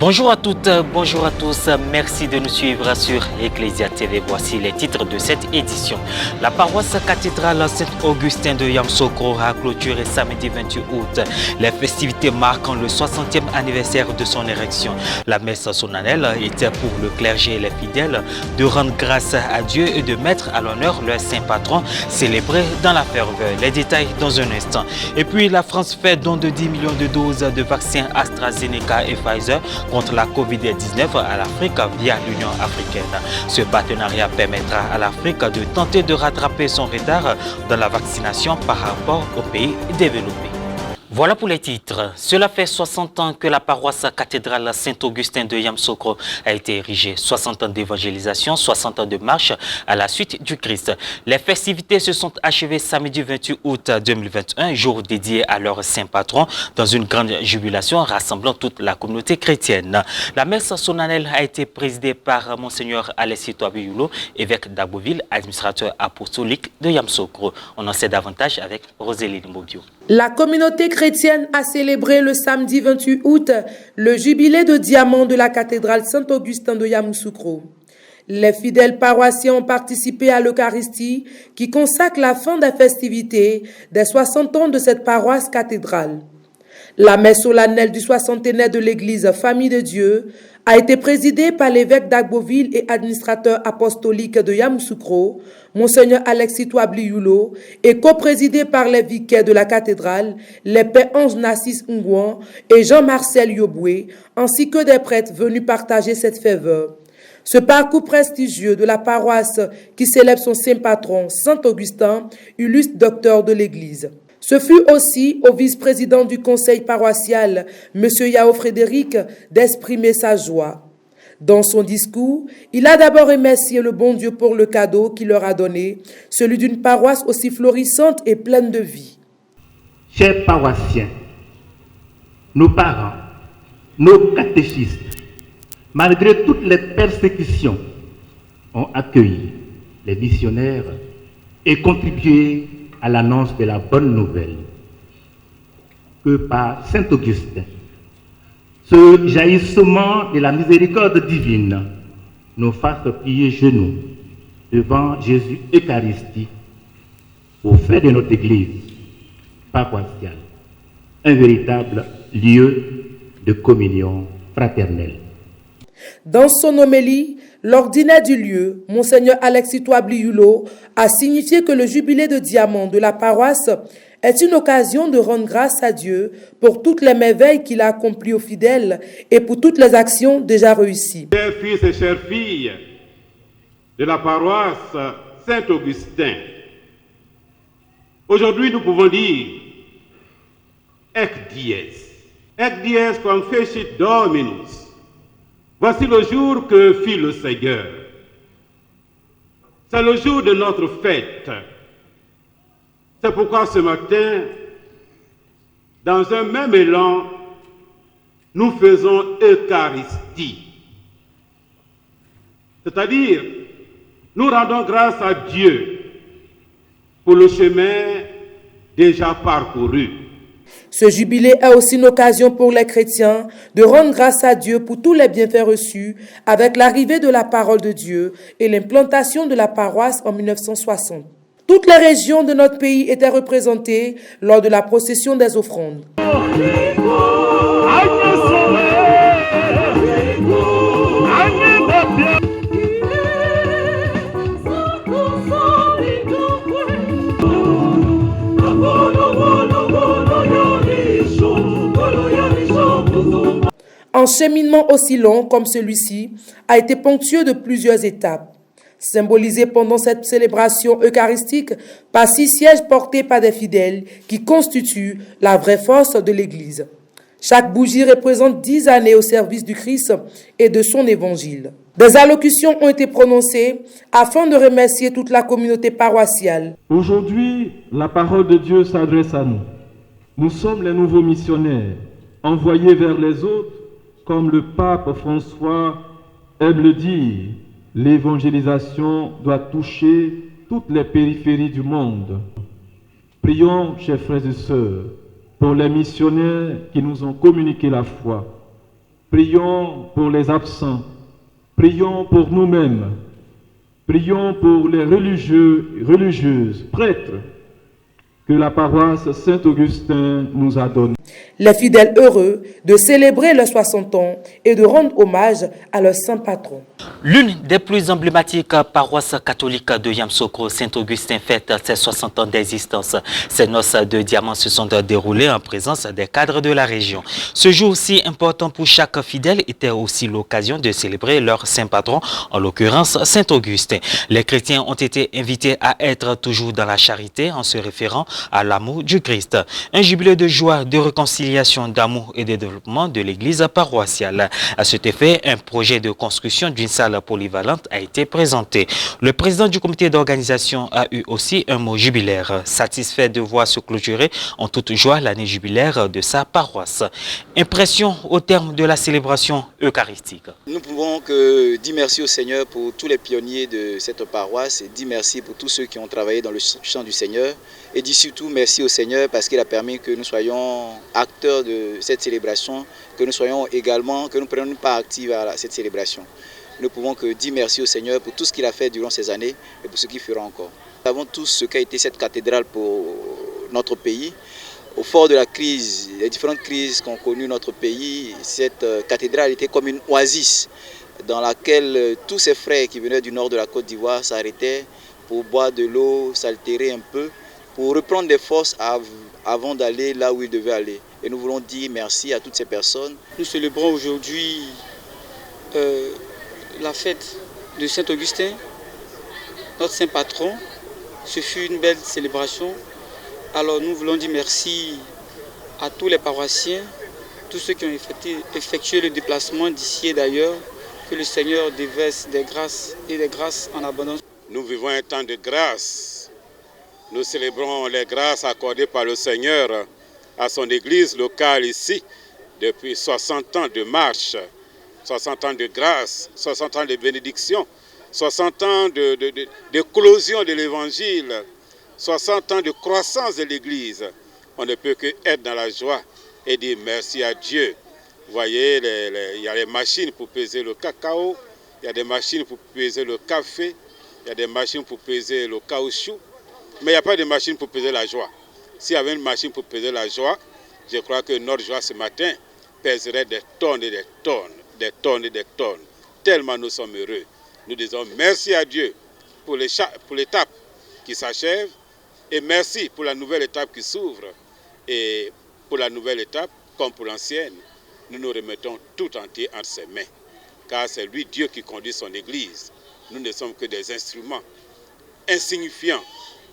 Bonjour à toutes, bonjour à tous, merci de nous suivre sur Ecclesia TV. Voici les titres de cette édition. La paroisse cathédrale Saint-Augustin de Yamoussoukro a clôturé samedi 28 août les festivités marquant le 60e anniversaire de son érection. La messe solennelle était pour le clergé et les fidèles de rendre grâce à Dieu et de mettre à l'honneur leur saint patron célébré dans la ferveur. Les détails dans un instant. Et puis la France fait don de 10 millions de doses de vaccins AstraZeneca et Pfizer contre la Covid-19 à l'Afrique via l'Union africaine. Ce partenariat permettra à l'Afrique de tenter de rattraper son retard dans la vaccination par rapport aux pays développés. Voilà pour les titres. Cela fait 60 ans que la paroisse cathédrale Saint-Augustin de Yamoussoukro a été érigée. 60 ans d'évangélisation, 60 ans de marche à la suite du Christ. Les festivités se sont achevées samedi 28 août 2021, jour dédié à leur saint patron, dans une grande jubilation rassemblant toute la communauté chrétienne. La messe solennelle a été présidée par Monseigneur Alexis Touabi-Yulo, évêque d'Agboville, administrateur apostolique de Yamoussoukro. On en sait davantage avec Roséline Mbobio. La communauté chrétienne a célébré le samedi 28 août le jubilé de diamant de la cathédrale Saint-Augustin de Yamoussoukro. Les fidèles paroissiens ont participé à l'Eucharistie qui consacre la fin des festivités des 60 ans de cette paroisse cathédrale. La messe solennelle du soixantenaire de l'église Famille de Dieu a été présidée par l'évêque d'Agboville et administrateur apostolique de Yamoussoukro, Monseigneur Alexis Touabi-Yulo, et coprésidée par les vicaires de la cathédrale, les pères Ange Nassis Ngouan et Jean-Marcel Yoboué, ainsi que des prêtres venus partager cette ferveur. Ce parcours prestigieux de la paroisse qui célèbre son saint patron, Saint-Augustin, illustre docteur de l'Église. Ce fut aussi au vice-président du conseil paroissial, M. Yao Frédéric, d'exprimer sa joie. Dans son discours, il a d'abord remercié le bon Dieu pour le cadeau qu'il leur a donné, celui d'une paroisse aussi florissante et pleine de vie. Chers paroissiens, nos parents, nos catéchistes, malgré toutes les persécutions, ont accueilli les missionnaires et contribué à l'annonce de la bonne nouvelle que par Saint-Augustin, ce jaillissement de la miséricorde divine nous fasse plier genoux devant Jésus Eucharistie au fait de notre Église paroissiale, un véritable lieu de communion fraternelle. Dans son homélie, l'ordinaire du lieu, Monseigneur Alexis Touabi-Yulo, a signifié que le jubilé de diamant de la paroisse est une occasion de rendre grâce à Dieu pour toutes les merveilles qu'il a accomplies aux fidèles et pour toutes les actions déjà réussies. Chers fils et chères filles de la paroisse Saint-Augustin, aujourd'hui nous pouvons dire Ec dies quam fecit Dominus. Voici le jour que fit le Seigneur. C'est le jour de notre fête. C'est pourquoi ce matin, dans un même élan, nous faisons Eucharistie. C'est-à-dire, nous rendons grâce à Dieu pour le chemin déjà parcouru. Ce jubilé est aussi une occasion pour les chrétiens de rendre grâce à Dieu pour tous les bienfaits reçus avec l'arrivée de la parole de Dieu et l'implantation de la paroisse en 1960. Toutes les régions de notre pays étaient représentées lors de la procession des offrandes. Un cheminement aussi long comme celui-ci a été ponctué de plusieurs étapes, symbolisé pendant cette célébration eucharistique par 6 sièges portés par des fidèles qui constituent la vraie force de l'Église. Chaque bougie représente 10 années au service du Christ et de son évangile. Des allocutions ont été prononcées afin de remercier toute la communauté paroissiale. Aujourd'hui, la parole de Dieu s'adresse à nous. Nous sommes les nouveaux missionnaires, envoyés vers les autres, comme le pape François aime le dire. L'évangélisation doit toucher toutes les périphéries du monde. Prions, chers frères et sœurs, pour les missionnaires qui nous ont communiqué la foi, Prions pour les absents. Prions pour nous-mêmes. Prions pour les religieux, religieuses, prêtres que la paroisse Saint-Augustin nous a donnés. Les fidèles heureux de célébrer leurs 60 ans et de rendre hommage à leur saint patron. L'une des plus emblématiques paroisses catholiques de Yamoussoukro, Saint-Augustin, fête ses 60 ans d'existence. Ces noces de diamants se sont déroulées en présence des cadres de la région. Ce jour si important pour chaque fidèle était aussi l'occasion de célébrer leur saint patron, en l'occurrence Saint-Augustin. Les chrétiens ont été invités à être toujours dans la charité en se référant à l'amour du Christ. Un jubilé de joie, de réconciliation, d'amour et de développement de l'église paroissiale. À cet effet, un projet de construction d'une salle polyvalente a été présenté. Le président du comité d'organisation a eu aussi un mot jubilaire, satisfait de voir se clôturer en toute joie l'année jubilaire de sa paroisse. Impression au terme de la célébration eucharistique. Nous pouvons que dire merci au Seigneur pour tous les pionniers de cette paroisse et dire merci pour tous ceux qui ont travaillé dans le champ du Seigneur et dire surtout merci au Seigneur parce qu'il a permis que nous soyons acteurs de cette célébration, que nous soyons également, que nous prenions une part active à cette célébration. Nous pouvons que dire merci au Seigneur pour tout ce qu'il a fait durant ces années et pour ce qu'il fera encore. Nous savons tous ce qu'a été cette cathédrale pour notre pays. Au fort de la crise, les différentes crises qu'ont connues notre pays, cette cathédrale était comme une oasis dans laquelle tous ces frères qui venaient du nord de la Côte d'Ivoire s'arrêtaient pour boire de l'eau, s'altérer un peu, pour reprendre des forces avant d'aller là où ils devaient aller. Et nous voulons dire merci à toutes ces personnes. Nous célébrons aujourd'hui la fête de Saint-Augustin, notre saint patron. Ce fut une belle célébration. Alors nous voulons dire merci à tous les paroissiens, tous ceux qui ont effectué le déplacement d'ici et d'ailleurs, que le Seigneur déverse des grâces et des grâces en abondance. Nous vivons un temps de grâce. Nous célébrons les grâces accordées par le Seigneur à son église locale ici depuis 60 ans de marche, 60 ans de grâce, 60 ans de bénédiction, 60 ans d'éclosion de l'évangile, 60 ans de croissance de l'église. On ne peut que être dans la joie et dire merci à Dieu. Vous voyez, il y a les machines pour peser le cacao, il y a des machines pour peser le café, il y a des machines pour peser le caoutchouc, mais il n'y a pas de machine pour peser la joie. S'il y avait une machine pour peser la joie, je crois que notre joie ce matin pèserait des tonnes et des tonnes, des tonnes et des tonnes. Tellement nous sommes heureux. Nous disons merci à Dieu pour l'étape qui s'achève et merci pour la nouvelle étape qui s'ouvre. Et pour la nouvelle étape, comme pour l'ancienne, nous nous remettons tout entier entre ses mains. Car c'est lui, Dieu, qui conduit son Église. Nous ne sommes que des instruments insignifiants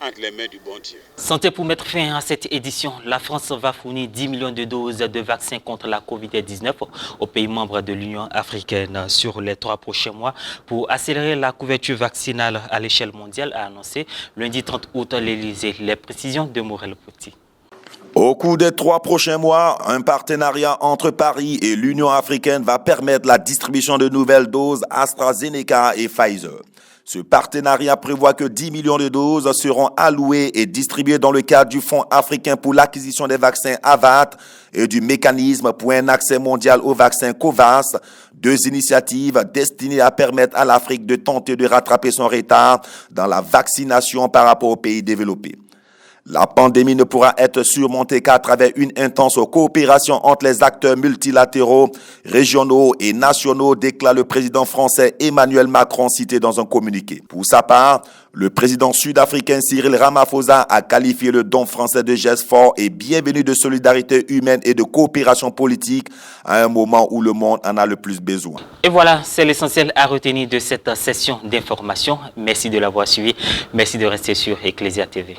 entre les mains du bon Dieu. Santé pour mettre fin à cette édition. La France va fournir 10 millions de doses de vaccins contre la Covid-19 aux pays membres de l'Union africaine sur les 3 prochains mois pour accélérer la couverture vaccinale à l'échelle mondiale, a annoncé lundi 30 août l'Élysée. Les précisions de Morel Petit. Au cours des 3 prochains mois, un partenariat entre Paris et l'Union africaine va permettre la distribution de nouvelles doses AstraZeneca et Pfizer. Ce partenariat prévoit que 10 millions de doses seront allouées et distribuées dans le cadre du Fonds africain pour l'acquisition des vaccins AVAT et du mécanisme pour un accès mondial aux vaccins COVAX, 2 initiatives destinées à permettre à l'Afrique de tenter de rattraper son retard dans la vaccination par rapport aux pays développés. La pandémie ne pourra être surmontée qu'à travers une intense coopération entre les acteurs multilatéraux, régionaux et nationaux, déclare le président français Emmanuel Macron, cité dans un communiqué. Pour sa part, le président sud-africain Cyril Ramaphosa a qualifié le don français de geste fort et bienvenu de solidarité humaine et de coopération politique à un moment où le monde en a le plus besoin. Et voilà, c'est l'essentiel à retenir de cette session d'information. Merci de l'avoir suivi. Merci de rester sur Ecclesia TV.